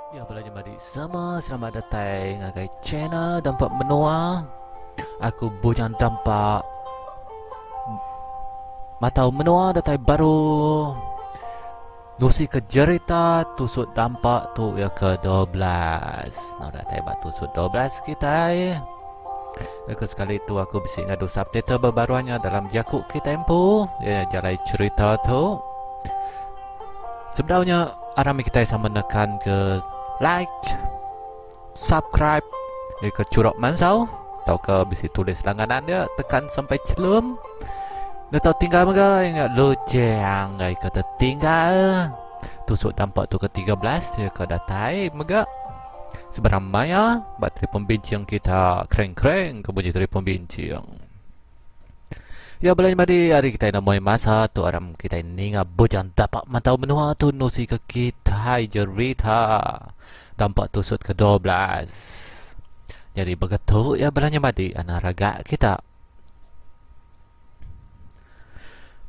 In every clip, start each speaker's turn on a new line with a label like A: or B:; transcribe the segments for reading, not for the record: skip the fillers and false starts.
A: Ya, belajar mari sama. Selamat datang ngagai channel dampak menua. Aku bujang dampak matau menua datai baru. Nusi ke cerita tusuk dampak tu ya ke-12. Nah, datai bat tusuk 12 kita. Ke sekali tu aku bisa ngadu subtitle berbaruannya dalam jakuk kita tempo. Ya, jalan cerita tu. Sebenarnya arami kita sama menekan ke like, subscribe, ke curok mansau, atau ke bisa tulis langganan dia, tekan sampai celum. Dia tahu tinggal mereka ingat lojang guys kata tinggal. Tusuk dampak tu ke-13 dia ke datai mereka. Seberamanya bateri pembincang kita keren-keren kemudian dari pembincang. Ya belanja mari hari kita nak mulai masa tu aram kita ini ngabujang dapat mantau menua tu nusi ke kita cerita dampak tusuk ke-12. Jadi begitu ya belanja mari anak raga kita.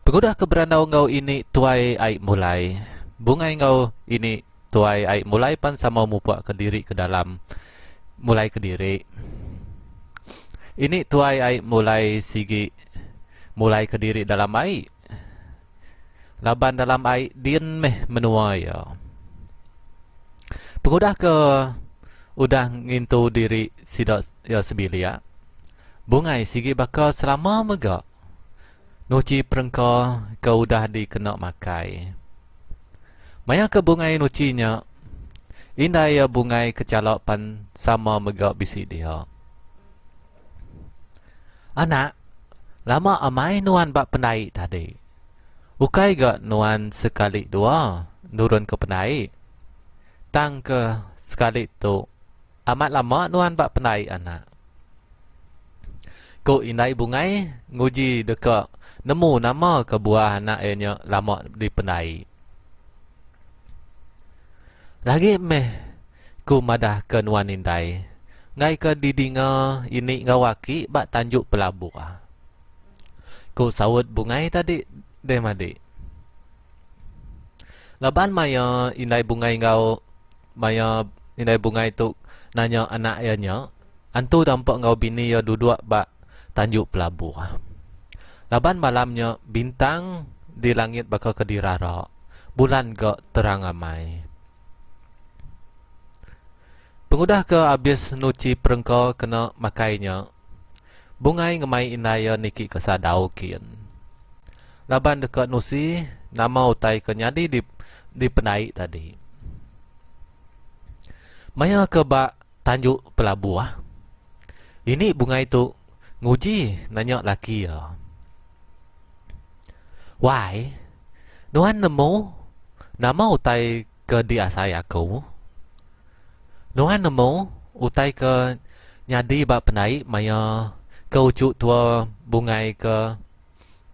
A: Pengudah keberandau ngau ini tuai aik mulai. Bungai ngau ini tuai aik mulai pan sama mupak ke diri ke dalam mulai ke diri. Ini tuai aik mulai sigi mulai ke diri dalam aik. Laban dalam aik din meh menua ya. Pengudah ke udah ngintu diri sidak ya sebilia. Bungai sigi bakal selama megak. Nuci perengko ke udah dikena makai. Maya ke bungai nucinya. Indah ya bungai kecalopan sama megak bisi dia. Anak, lama amai nuan bak penai tadi. Ukai gak nuan sekali dua nurun ke penai. Tang ke sekali tu amat lama nuan bak penai anak. Ko indai bungai nguji dekat nemu nama ke buah anak nya lama dipenai. Lagi meh ku madah ke nuan indai. Ngai ke didinga ini ngawaki bak tanjuk pelabuh. Ku sawut bungai tadi deh madi. Laban maya indai bungai ngau maya indai bungai tu nanya anak nya. Antu dampak ngau bini ya duduk bak tanjuk pelabuh. Laban malamnya bintang di langit bakal kedirara. Bulan gak terang amai. Pengudah ke abis nuci perengko kena makainya. Bungai ngemai inaya niki kesadau kian. Laban dekat nusi nama utai kenyadi di penai tadi. Maya ke bak tanjuk pelabuh. Ini bungai tu nguji nanya laki ya. Why? Nuan nemu nama utai ke diasai aku. Nuan nemu utai ke nyadi bak penai maya ke ucuk tua bungai ke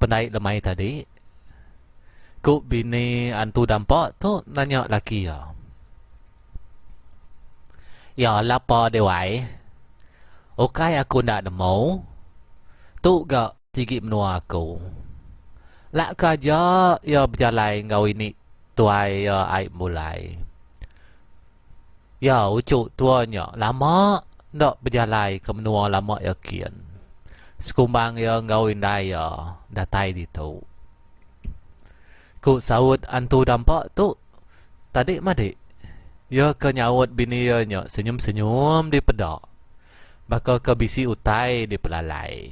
A: penai lemai tadi. Ku bini antu dampak tu nanya laki ya. Ya lapa dewai. Okai aku nak nemu. Tu gak sigi menua aku. Lak kaja ya berjalan ngau ini tuai ya aik mulai. Ya ucuk tuanya lama ndak berjalan ke menua lama ya kian. Sekumbang ya ngau indai ya datai di tu. Ku saut antu dampak tu tadi madi. Ya ke nyawut bini ya nya senyum-senyum di pedak. Bakal ke bisi utai di pelalai.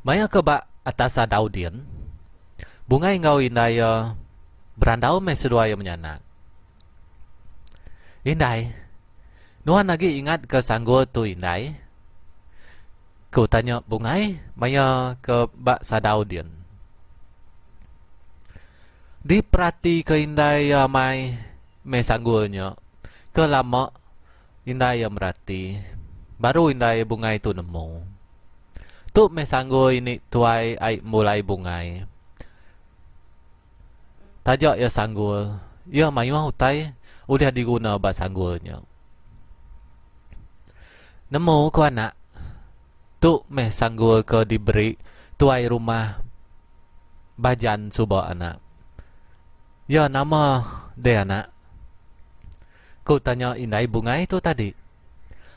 A: Maya ke bak atas daudian. Bungai ngau indai ya berandau me sedua yang menyanak. Indai. Nuan lagi ingat ke sanggul tu indai. Ku tanya bungai maya ke bak sadaudian. Diperhati ke indai ya mai me sanggulnya. Ke lama indai ya merhati. Baru indai bungai tu nemu. Tu me sanggul ini tuai ai mulai bungai. Tajak ya sanggul. Ya mayu hutai udah diguna bak sanggulnya. Nemu ku anak. Tu me sanggul ke diberi tuai rumah bajan subak anak. Ya nama dia anak. Ku tanya indai bungai tu tadi.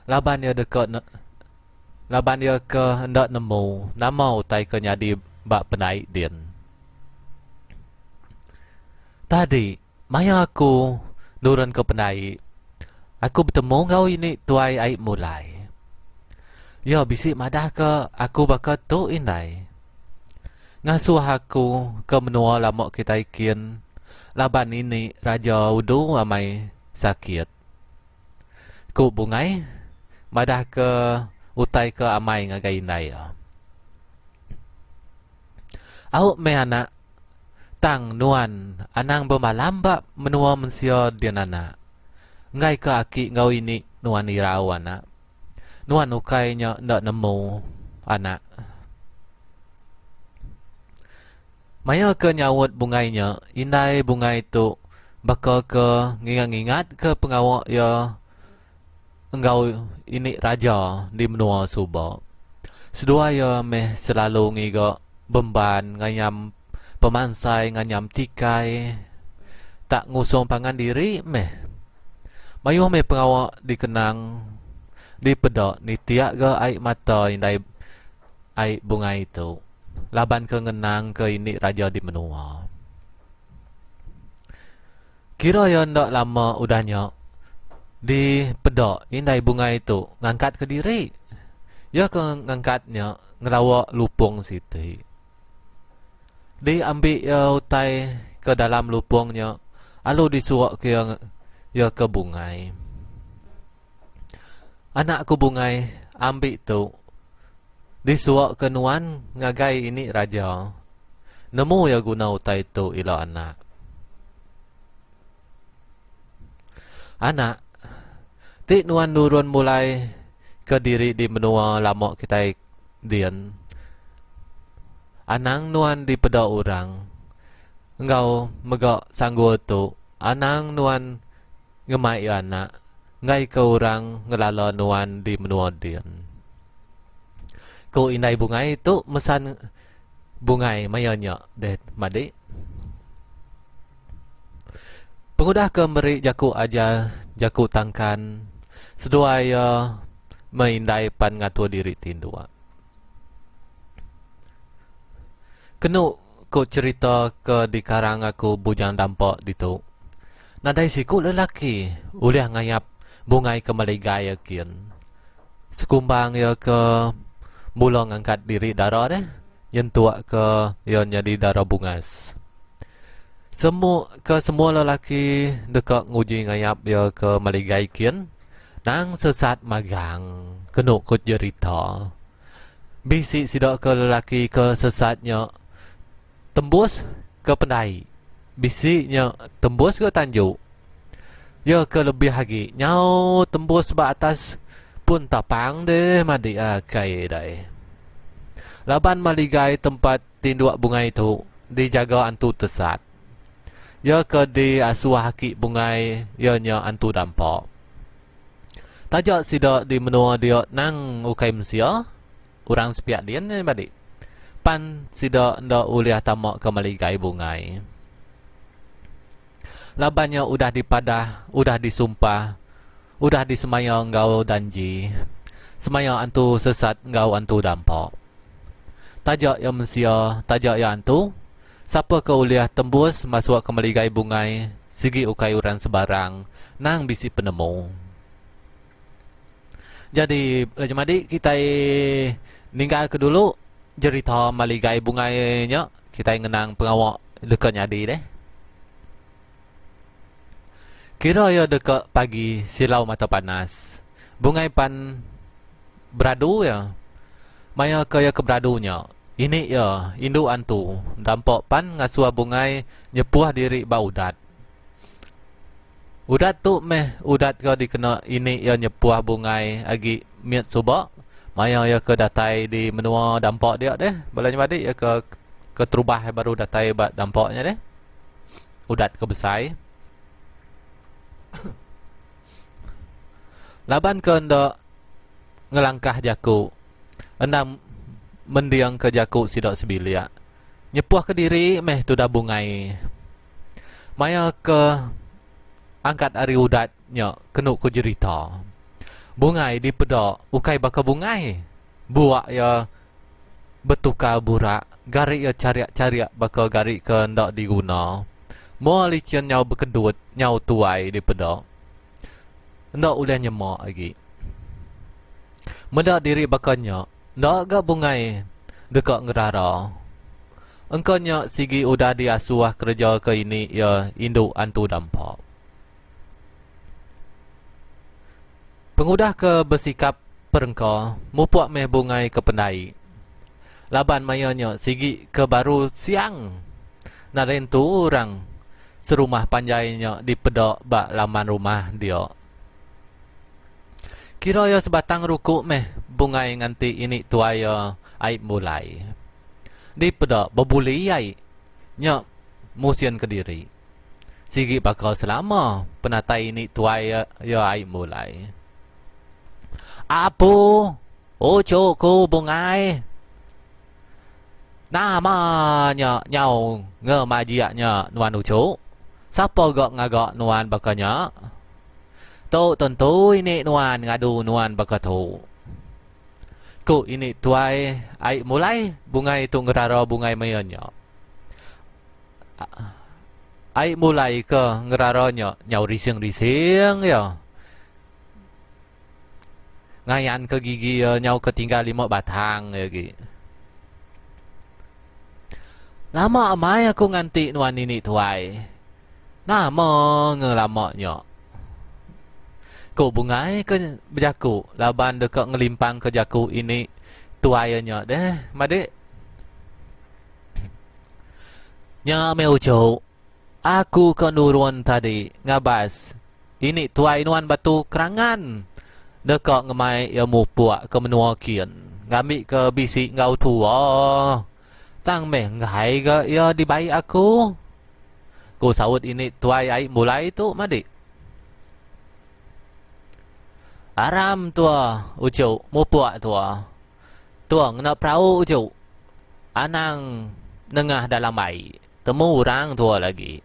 A: Laban dia laban dia ke hendak nemu nama utai ke nyadi bak penai din. Tadi maya aku nurun ke penai. Aku bertemu kau ini tuai aib mulai. Ya bisik madah ke aku bakal tu indai. Ngasuh aku ke menua lamok kita ikin. Laban ini raja udu amai sakit. Ku bungai madah ke utai ke amai ngagai indai. Au me anak tang nuan anang bermalam bak menua mensia dia anak. Ngai ke aki ngau ini nuan irau anak. Nuan ukainya ndak nemu anak. Maya ke nyawut bungainya, indai bungai tu bakal ke ngingat-ngingat ke pengawak ya engkau ini raja di menua suba. Sedua ya meh selalu ngiga beban nganyam pemansai nganyam tikai tak ngusung pangan diri meh. Mayu meh pengawak dikenang di pedok ni tiak ke air mata indai air bungai itu. Laban ke ngenang ke ini raja di menua. Kira ya ndak lama udahnya di pedok indai bunga itu ngangkat ke diri. Ya ke ngangkatnya ngelawak lupung situ. Diambil ya utai ke dalam lupungnya. Lalu disuak ke ya ke bungai. Anak ku bungai ambil tu. Disuak ke nuan ngagai ini raja. Nemu ya guna utai tu ila anak. Anak, tik nuan nurun mulai ke diri di menua lamok kita dian. Anang nuan di peda orang. Engkau megak sanggup tu. Anang nuan ngemai anak. Ngai ke orang ngelala nuan di menua dian. Ko indai bungai tu mesan bungai mayanya det madi. Pengudah ke meri jaku aja jaku tangkan sedua ya meindai pan ngatur diri tindua. Kenu ko cerita ke di karang aku bujang dampak ditu. Nadai siku lelaki uliah ngayap bungai ke maligai yakin. Sekumbang ya ke mula ngangkat diri darah deh. Yentuak ke ya jadi darah bungas. Semua lelaki dekat nguji ngayap ya ke maligai kian. Nang sesat magang kenu kut jerita. Bisi sidak ke lelaki ke sesatnya tembus ke pendai. Bisiknya tembus ke tanjuk. Ya ke lebih lagi nyau tembus ba atas pun tapang deh madi akai dai. Laban maligai tempat tinduak bungai itu dijaga antu tesat. Ya ke di asuah haki bungai ya nya antu dampak. Tajak sidak di menua dia nang ukai mensia. Orang sepiak dia ni madi. Pan sidak ndak uliah tamak ke maligai bungai. Labannya udah dipadah, udah disumpah, udah disemaya engkau danji. Semaya antu sesat engkau antu dampak. Tajak yang mensia, tajak yang antu. Siapa ke uliah tembus masuk ke maligai bungai, sigi ukai uran sebarang, nang bisi penemu. Jadi, Raja Madi, kita ninggal ke dulu cerita maligai bungainya. Kita ngenang pengawak dekatnya di deh. Kira ya dekat pagi silau mata panas. Bungai pan beradu ya. Maya kaya ke beradunya. Ini ya indu antu. Dampak pan ngasua bungai nyepuah diri ba udat. Udat tu meh udat kau dikena ini ya nyepuah bungai agi miat subak. Maya ya ke datai di menua dampak dia deh. Balanya madi ya ke terubah baru datai bat dampaknya deh. Udat ke besai. Laban ke ndak ngelangkah jaku. Endam mendiang ke jaku sidak sebilia. Nyepuah ke diri meh tu dah bungai. Maya ke angkat ari udat nya kenuk ku jerita. Bungai di pedok ukai baka bungai. Buak ya bertukar burak, garik ya cariak-cariak baka garik ke ndak diguna. Mua licin nyau berkedut, nyau tuai di pedok. Ndak udah nyemak lagi. Mendak diri bakanya, ndak gak bungai dekat ngerara. Engkaunya sigi udah diasuah kerja ke ini ya induk antu dampak. Pengudah ke bersikap perengkau, mupuak meh bungai ke pendai. Laban mayanya sigi ke baru siang. Narentu orang serumah panjainya di pedok bak laman rumah dia. Kira ya sebatang rukuk meh bungai nganti ini tuaya aib mulai. Di pedok berbuli ai nya musian ke diri. Sigi bakal selama penatai ini tuaya ya aib mulai. Apu ucuku bungai. Namanya nyau ngemajiaknya nuan ucuk. Siapa gak ngagak nuan bakanya? Tu tentu ini nuan ngadu nuan bakatu. Ku ini tuai ai mulai bungai tu ngerara bungai mayanya. Ai mulai ke ngeraranya nyau rising-rising ya. Ngayan ke gigi ya, nyau ketinggal 5 batang ya gi. Lama amai aku nganti nuan ini tuai. Nama ngelamanya. Ku bungai ke berjaku. Laban dekat ngelimpang ke jaku ini tuayanya deh, madik. Nya meucuk. Aku ke nurun tadi ngabas. Ini tuai nuan batu kerangan. Dekat ngemai ya mupuak ke menua kian. Ngambil ke bisi ngau tua. Tang meh ngai ke ya dibaik aku. Ku saut ini tuai ai mulai tu madik. Aram tua ucuk mupuak tua. Tua ngena perahu ucuk. Anang nengah dalam air. Temu orang tua lagi.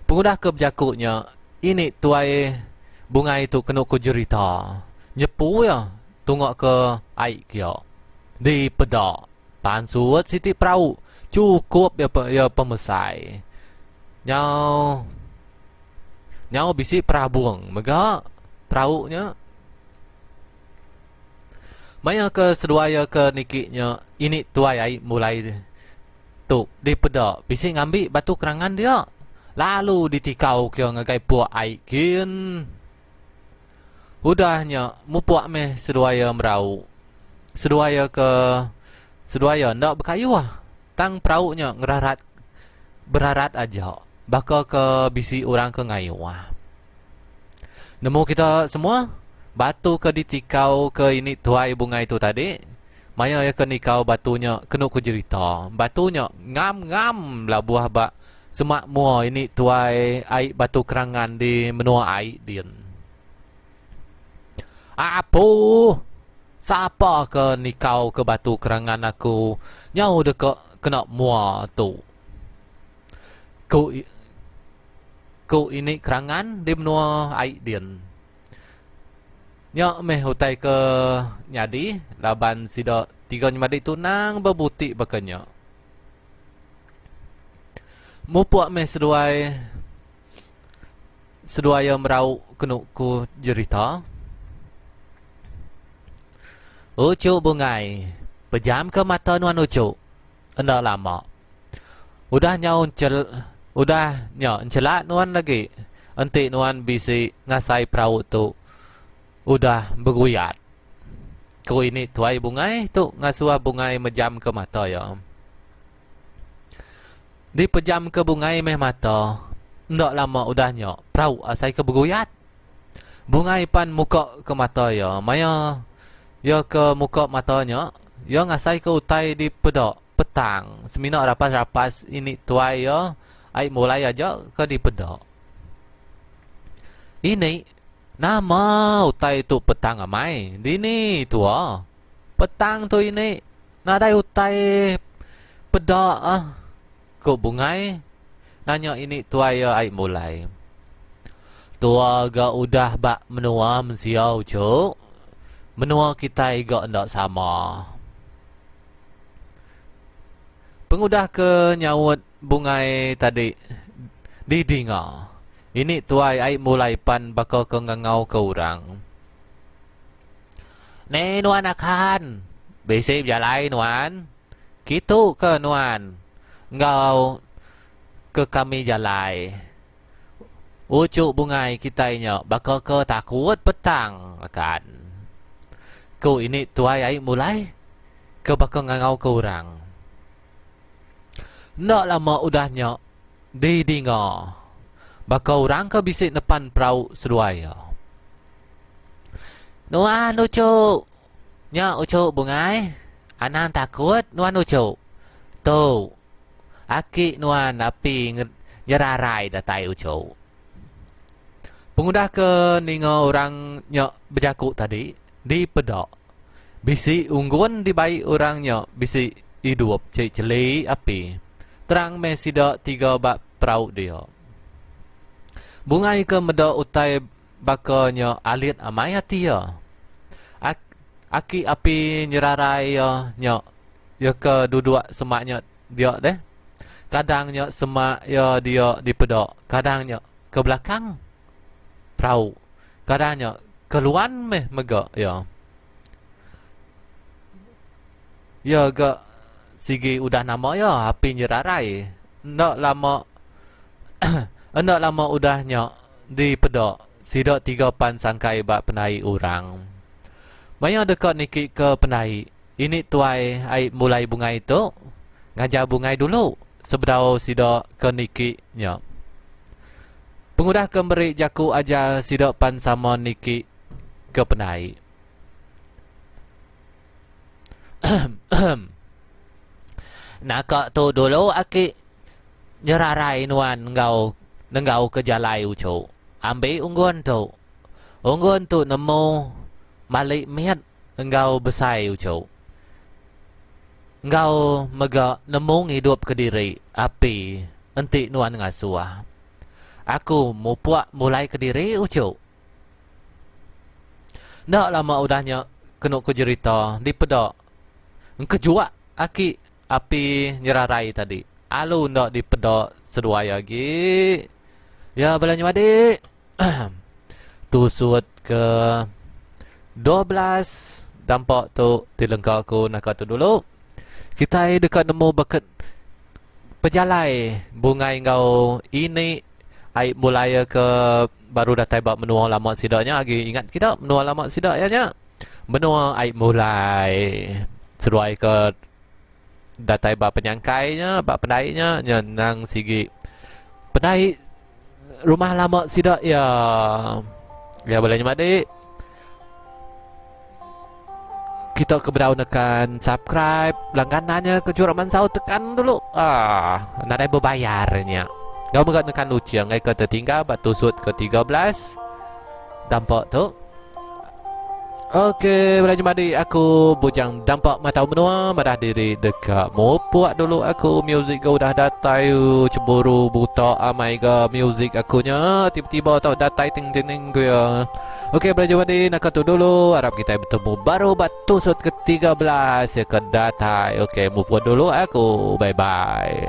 A: Pengudah ke berjakuknya. Ini tuai bungai itu kena ku jerita. Nyepu ya. Tunggu ke air kia. Di pedak. Pansuat siti perahu. Cukup ya pemesai. Nyau bisi perabuang. Mega perahunya. Maya ke seduaya ke nikiknya. Ini tuai air mulai tu di pedak. Bisi ngambil batu kerangan dia. Lalu ditikau ke ngagai puak air kin. Udahnya mupuak meh seduaya merau. Seduaya ndak berkayu lah. Tang perahunya berarat aja. Bakal ke bisi orang ke ngayuah. Nemu kita semua batu ke ditikau ke ini tuai bunga itu tadi. Maya ya ke nikau batunya kena ku jerita. Batunya ngam-ngam lah buah bak semak mua ini tuai air batu kerangan di menua air din. Apu siapa ke nikau ke batu kerangan aku? Nyau dekat kena mua tu. Ku ini kerangan di menua air din. Nyak meh hutai ke nyadi. Laban sida 3 nyamadi tunang berbutik bakanya. Mupuak meh seduaya merau kena ku jerita. Ucuk bungai. Pejam ke mata nuan ucuk. Enda lama. Udah celat nuan lagi. Entik nuan bisi ngasai perahu tu. Udah berguyat. Ku ini tuai bungai tu ngasuah bungai mejam ke mata ya. Di pejam ke bungai meh mata. Ndak lama udahnya perahu asai ke berguyat. Bungai pan muka ke mata ya. Maya ya ke muka matanya. Ya ngasai ke utai di pedok petang. Semina rapas-rapas ini tuai ya. Air mulai aja ke di pedok. Ini nama utai tu petang amai. Dini tua. Petang tu ini. Nadai utai pedok ah. Kok bungai. Nanya ini tuai ya air mulai. tua ga udah bak menua mensiau cuk. Menua kita ga ndak sama. Pengudah ke nyawut bungai tadi di dinga. Ini tuai ai mulai pan bakal ke ngangau ke orang. Nih nuan akan. Besi jalai nuan. Gitu ke nuan. Ngau ke kami jalai. Ucuk bungai kitanya bakal ke takut petang akan. Ku ini tuai ai mulai ke bakal ngangau ke orang. Nak lama udahnya di dinga. Bakal orang ke bisik depan perahu seruaya. Nuan ucuk. Nya ucuk bungai. Anan takut nuan ucuk. Tu. Aki nuan api nyerarai datai ucuk. Pengudah ke ninga orang nyok berjakuk tadi di pedok. Bisi unggun di bayi orangnya bisi hidup cik celi api. Terang mesida 3 bak perahu dia. Bungai ke medok utai bakanya alit amai hati ya. Aki api nyerarai ya nyok. Ya ke duduk semaknya dia deh. Kadangnya semak ya dia di pedok. Kadangnya ke belakang perahu. Kadangnya keluar mega ya. Ya ke sigi udah nama ya api nyerarai. Ndak lama ndak lama udahnya di pedok. Sidak 3 pan sangkai bak penai orang. Banyak dekat niki ke penai. Ini tuai ai mulai bungai itu. Ngajar bungai dulu. Seberau sidak ke niki nya. Pengudah kemberi jaku aja sidak pan sama niki ke penai. Nak tu dulu aki nyerarai nuan ngau ke jalai ucu. Ambil unggun tu. Unggun tu nemu malik miat engkau besai ucu. Engkau mega nemu hidup ke diri api enti nuan ngasuah. Aku mau puak mulai ke diri ucu. Ndak lama udahnya kena ke cerita di pedok. Kejuak aki api nyerarai tadi. Alu ndak di pedok seduaya lagi. Ya belanja adik. Tusut ke 12 dampak tu dilengkap aku nak kata dulu. Kita dekat nemu bakat pejalai bungai ngau ini ai mulai ke baru datai bab menua lama sidaknya lagi ingat kita menua lama sidak ya nya. Menua ai mulai seruai ke datai bab penyangkainya bab pendainya nang sigi pendai rumah lama sidak ya. Ya boleh nyemak kita keberau nekan subscribe langganannya ke Curug Mansau tekan dulu ada berbayarnya gak mau nekan lucu yang ke tertinggal batu sud ke 13 dampak tu. Okey, boleh jumpa di aku bujang dampak matau menua madah diri dekat mau puak dulu aku music ke udah datai cemburu buta amai ke music akunya tiba-tiba tau datai ting-ting ke ya. Okey, boleh jumpa di nak tu dulu harap kita bertemu baru batu sud ke 13 ya ke datai. Okey, move on dulu aku bye bye.